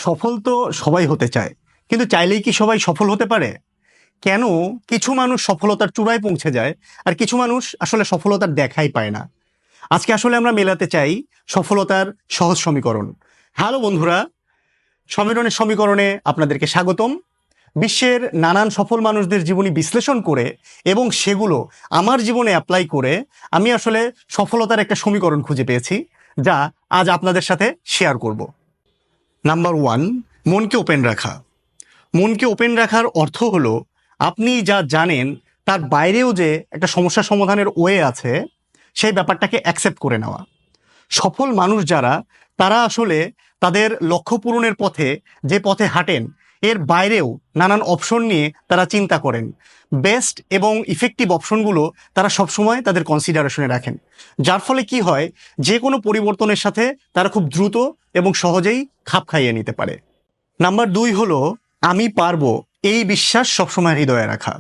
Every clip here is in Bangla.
সফল তো সবাই হতে চায়, কিন্তু চাইলেই কি সবাই সফল হতে পারে? কেন কিছু মানুষ সফলতার চূড়ায় পৌঁছে যায় আর কিছু মানুষ আসলে সফলতার দেখাই পায় না? আজকে আসলে আমরা মেলাতে চাই সফলতার সহজ সমীকরণ। হ্যালো বন্ধুরা, সমীরণের সমীকরণে আপনাদেরকে স্বাগতম। বিশ্বের নানান সফল মানুষদের জীবনী বিশ্লেষণ করে এবং সেগুলো আমার জীবনে অ্যাপ্লাই করে আমি আসলে সফলতার একটা সমীকরণ খুঁজে পেয়েছি, যা আজ আপনাদের সাথে শেয়ার করব। নাম্বার 1, মনকে ওপেন রাখা। মনকে ওপেন রাখার অর্থ হলো আপনি যা জানেন তার বাইরেও যে একটা সমস্যা সমাধানের ওয়ে আছে, সেই ব্যাপারটাকে অ্যাকসেপ্ট করে নেওয়া। সফল মানুষ যারা, তারা আসলে তাদের লক্ষ্য পূরণের পথে যে পথে হাঁটেন এর বাইরেও নানান অপশন নিয়ে তারা চিন্তা করেন। বেস্ট এবং ইফেক্টিভ অপশনগুলো তারা সবসময় তাদের কনসিডারেশনে রাখেন, যার ফলে কি হয়, যে কোনো পরিবর্তনের সাথে তারা খুব দ্রুত এবং সহজেই খাপ খাইয়ে নিতে পারে। নাম্বার 2 হলো আমি পারবো, এই বিশ্বাস সবসময় হৃদয়ে রাখা।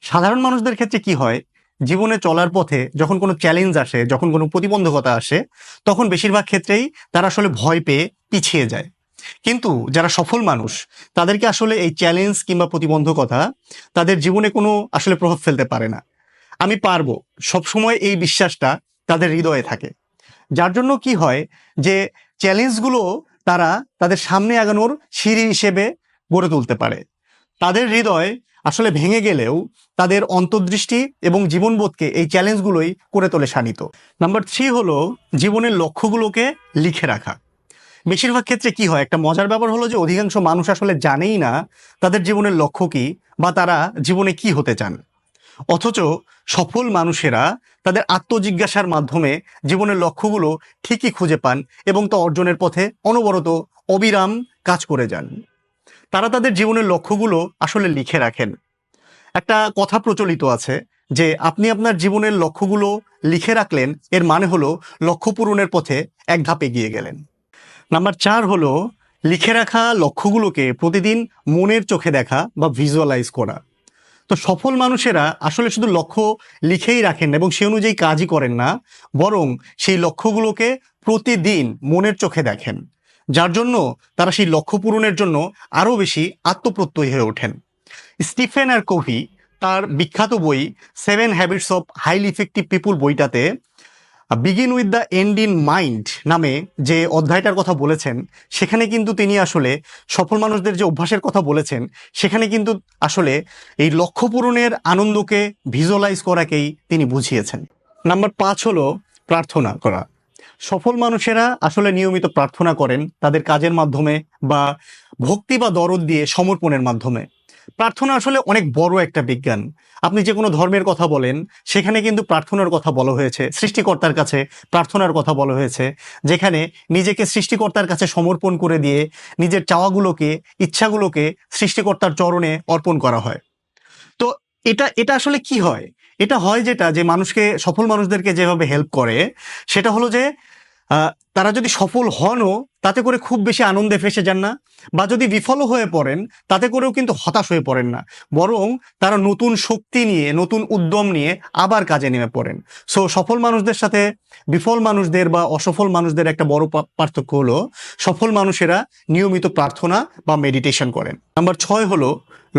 সাধারণ মানুষদের ক্ষেত্রে কি হয়, জীবনে চলার পথে যখন কোনো চ্যালেঞ্জ আসে, যখন কোনো প্রতিবন্ধকতা আসে, তখন বেশিরভাগ ক্ষেত্রেই তারা আসলে ভয় পেয়ে পিছিয়ে যায়। কিন্তু যারা সফল মানুষ, তাদেরকে আসলে এই চ্যালেঞ্জ কিংবা প্রতিবন্ধকতা তাদের জীবনে কোনো আসলে প্রভাব ফেলতে পারে না। আমি পারবো, সবসময় এই বিশ্বাসটা তাদের হৃদয়ে থাকে, যার জন্য কি হয় যে চ্যালেঞ্জগুলো তারা তাদের সামনে আগানোর সিঁড়ি হিসেবে গড়ে তুলতে পারে। তাদের হৃদয় আসলে ভেঙে গেলেও তাদের অন্তর্দৃষ্টি এবং জীবনবোধকে এই চ্যালেঞ্জগুলোই করে তোলে শানিত। নাম্বার 3 হলো জীবনের লক্ষ্যগুলোকে লিখে রাখা। বেশিরভাগ ক্ষেত্রে কি হয়, একটা মজার ব্যাপার হলো যে অধিকাংশ মানুষ আসলে জানেই না তাদের জীবনের লক্ষ্য কি বা তারা জীবনে কি হতে চান। অথচ সফল মানুষেরা তাদের আত্মজিজ্ঞাসার মাধ্যমে জীবনের লক্ষ্যগুলো ঠিকই খুঁজে পান এবং তা অর্জনের পথে অনবরত অবিরাম কাজ করে যান। তারা তাদের জীবনের লক্ষ্যগুলো আসলে লিখে রাখেন। একটা কথা প্রচলিত আছে যে আপনি আপনার জীবনের লক্ষ্যগুলো লিখে রাখলেন, এর মানে হলো লক্ষ্য পূরণের পথে এক ধাপ এগিয়ে গেলেন। নাম্বার 4 হলো লিখে রাখা লক্ষ্যগুলোকে প্রতিদিন মনের চোখে দেখা বা ভিজুয়ালাইজ করা। তো সফল মানুষেরা আসলে শুধু লক্ষ্য লিখেই রাখেন এবং সে অনুযায়ী কাজই করেন না, বরং সেই লক্ষ্যগুলোকে প্রতিদিন মনের চোখে দেখেন, যার জন্য তারা সেই লক্ষ্য পূরণের জন্য আরও বেশি আত্মপ্রত্যয়ী হয়ে ওঠেন। স্টিফেন আর কোভি তার বিখ্যাত বই 7 হ্যাবিটস অফ হাইলি ইফেক্টিভ পিপুল বইটাতে begin with the end in mind নামে যে অধ্যায়টার কথা বলেছেন, সেখানে কিন্তু তিনি আসলে সফল মানুষদের যে অভ্যাসের কথা বলেছেন, সেখানে কিন্তু আসলে এই লক্ষ্য পূরণের আনন্দকে ভিজুয়ালাইজ করাকেই তিনি বুঝিয়েছেন। নাম্বার 5 হলো প্রার্থনা করা। সফল মানুষেরা আসলে নিয়মিত প্রার্থনা করেন তাদের কাজের মাধ্যমে বা ভক্তি বা দরদ দিয়ে সমর্পণের মাধ্যমে। প্রার্থনা আসলে অনেক বড় একটা বিজ্ঞান। আপনি যে কোনো ধর্মের কথা বলেন, সেখানে কিন্তু প্রার্থনার কথা বলা হয়েছে, সৃষ্টিকর্তার কাছে প্রার্থনার কথা বলা হয়েছে, যেখানে নিজেকে সৃষ্টিকর্তার কাছে সমর্পণ করে দিয়ে নিজের চাওয়াগুলোকে, ইচ্ছাগুলোকে সৃষ্টিকর্তার চরণে অর্পণ করা হয়। তো এটা এটা আসলে কি হয়, এটা হয় যেটা যে মানুষকে, সফল মানুষদেরকে যেভাবে হেল্প করে, সেটা হলো যে তারা যদি সফল হনও, তাতে করে খুব বেশি আনন্দে ফেসে যান না, বা যদি বিফলও হয়ে পড়েন তাতে করেও কিন্তু হতাশ হয়ে পড়েন না, বরং তারা নতুন শক্তি নিয়ে, নতুন উদ্যম নিয়ে আবার কাজে নেমে পড়েন। সো সফল মানুষদের সাথে বিফল মানুষদের বা অসফল মানুষদের একটা বড় পার্থক্য হলো সফল মানুষেরা নিয়মিত প্রার্থনা বা মেডিটেশন করেন। নাম্বার 6 হলো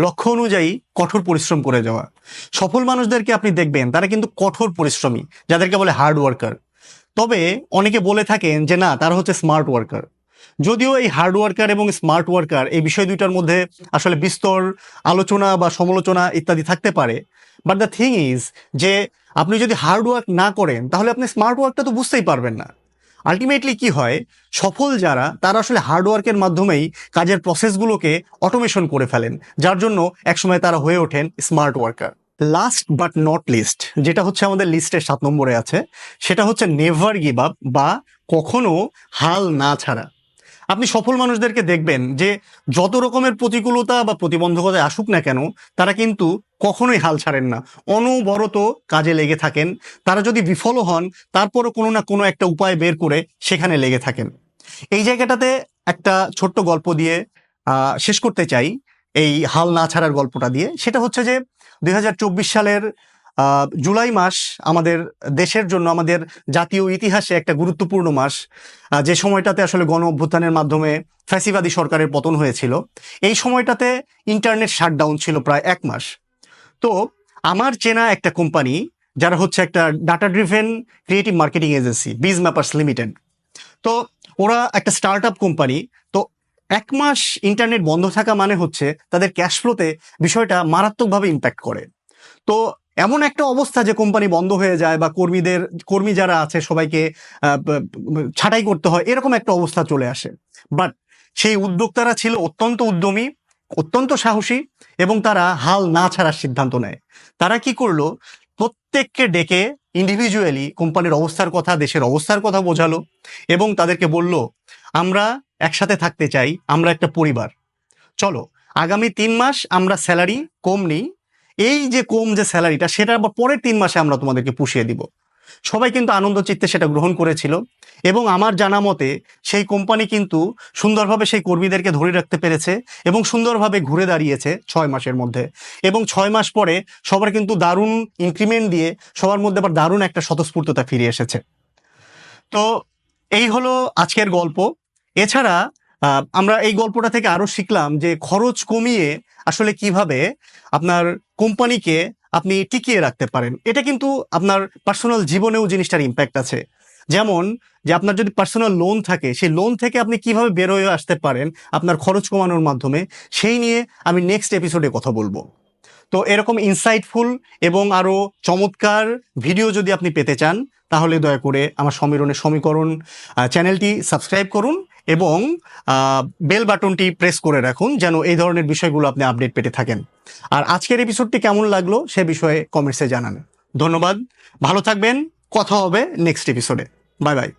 লক্ষ্য অনুযায়ী কঠোর পরিশ্রম করে যাওয়া। সফল মানুষদেরকে আপনি দেখবেন তারা কিন্তু কঠোর পরিশ্রমী, যাদেরকে বলে হার্ড ওয়ার্কার। তবে অনেকে বলে থাকেন যে না, তারা হচ্ছে স্মার্ট ওয়ার্কার। যদিও এই হার্ড ওয়ার্কার এবং স্মার্ট ওয়ার্কার এই বিষয় দুইটার মধ্যে আসলে বিস্তর আলোচনা বা সমালোচনা ইত্যাদি থাকতে পারে, বাট দ্য থিং ইজ যে আপনি যদি হার্ড ওয়ার্ক না করেন তাহলে আপনি স্মার্ট ওয়ার্কটা তো বুঝতেই পারবেন না। আলটিমেটলি কি হয়, সফল যারা, তারা আসলে হার্ড ওয়ার্কের মাধ্যমেই কাজের প্রসেসগুলোকে অটোমেশন করে ফেলেন, যার জন্য একসময় তারা হয়ে ওঠেন smart worker. Last but not list, যেটা হচ্ছে আমাদের লিস্টের 7 নম্বরে আছে, সেটা হচ্ছে নেভার গিভ আপ বা কখনো হাল না ছাড়া। আপনি সফল মানুষদেরকে দেখবেন যে যত রকমের প্রতিকূলতা বা প্রতিবন্ধকতায় আসুক না কেন, তারা কিন্তু কখনোই হাল ছাড়েন না, অনবরত কাজে লেগে থাকেন। তারা যদি বিফলও হন, তারপরও কোনো না কোনো একটা উপায় বের করে সেখানে লেগে থাকেন। এই জায়গাটাতে একটা ছোট্ট গল্প দিয়ে শেষ করতে চাই, এই হাল না ছাড়ার গল্পটা দিয়ে। সেটা হচ্ছে যে 2024 সালের জুলাই মাস আমাদের দেশের জন্য, আমাদের জাতীয় ইতিহাসে একটা গুরুত্বপূর্ণ মাস, যে সময়টাতে আসলে গণ অভ্যুত্থানের মাধ্যমে ফ্যাসিবাদী সরকারের পতন হয়েছিল। এই সময়টাতে ইন্টারনেট শাটডাউন ছিল প্রায় 1 মাস। তো আমার চেনা একটা কোম্পানি, যারা হচ্ছে একটা data driven creative marketing agency, বিজ ম্যাপার্স লিমিটেড। তো ওরা একটা স্টার্ট আপ কোম্পানি। তো 1 মাস ইন্টারনেট বন্ধ থাকা মানে হচ্ছে তাদের ক্যাশ ফ্লোতে বিষয়টা মারাত্মকভাবে ইম্প্যাক্ট করে। তো এমন একটা অবস্থা যে কোম্পানি বন্ধ হয়ে যায় বা কর্মী যারা আছে সবাইকে ছাঁটাই করতে হয়, এরকম একটা অবস্থা চলে আসে। বাট সেই উদ্যোক্তারা ছিল অত্যন্ত উদ্যমী, অত্যন্ত সাহসী, এবং তারা হাল না ছাড়ার সিদ্ধান্ত নেয়। তারা কি করলো, প্রত্যেককে ডেকে ইন্ডিভিজুয়ালি কোম্পানির অবস্থার কথা, দেশের অবস্থার কথা বোঝালো এবং তাদেরকে বলল, আমরা একসাথে থাকতে চাই, আমরা একটা পরিবার। চলো আগামী 3 মাস আমরা স্যালারি কম নিই, এই যে কম যে স্যালারিটা, সেটা আবার পরের 3 মাসে আমরা তোমাদেরকে পুষিয়ে দিব। সবাই কিন্তু আনন্দ চিত্তে সেটা গ্রহণ করেছিল এবং আমার জানা মতে সেই কোম্পানি কিন্তু সুন্দরভাবে সেই কর্মীদেরকে ধরে রাখতে পেরেছে এবং সুন্দরভাবে ঘুরে দাঁড়িয়েছে 6 মাসের মধ্যে। এবং 6 মাস পরে সবার কিন্তু দারুণ ইনক্রিমেন্ট দিয়ে সবার মধ্যে আবার দারুণ একটা স্বতঃস্ফূর্ততা ফিরে এসেছে। তো এই হলো আজকের গল্প। এছাড়া আমরা এই গল্পটা থেকে আরো শিখলাম যে খরচ কমিয়ে আসলে কিভাবে আপনার কোম্পানিকে আপনি টিকিয়ে রাখতে পারেন। এটা কিন্তু আপনার পার্সোনাল জীবনেও জিনিসটার ইম্প্যাক্ট আছে। যেমন যে আপনার যদি পার্সোনাল লোন থাকে, সেই লোন থেকে আপনি কিভাবে বের হয়ে আসতে পারেন আপনার খরচ কমানোর মাধ্যমে, সেই নিয়ে আমি নেক্সট এপিসোডে কথা বলবো। তো এরকম ইনসাইটফুল এবং আরও চমৎকার ভিডিও যদি আপনি পেতে চান, তাহলে দয়া করে আমার সমীরণের সমীকরণ চ্যানেলটি সাবস্ক্রাইব করুন এবং বেল বাটনটি প্রেস করে রাখুন, যেন এই ধরনের বিষয়গুলো আপনি আপডেট পেতে থাকেন। আর আজকের এপিসোডটি কেমন লাগলো সে বিষয়ে কমেন্টসে জানান। ধন্যবাদ, ভালো থাকবেন, কথা হবে নেক্সট এপিসোডে। Bye bye.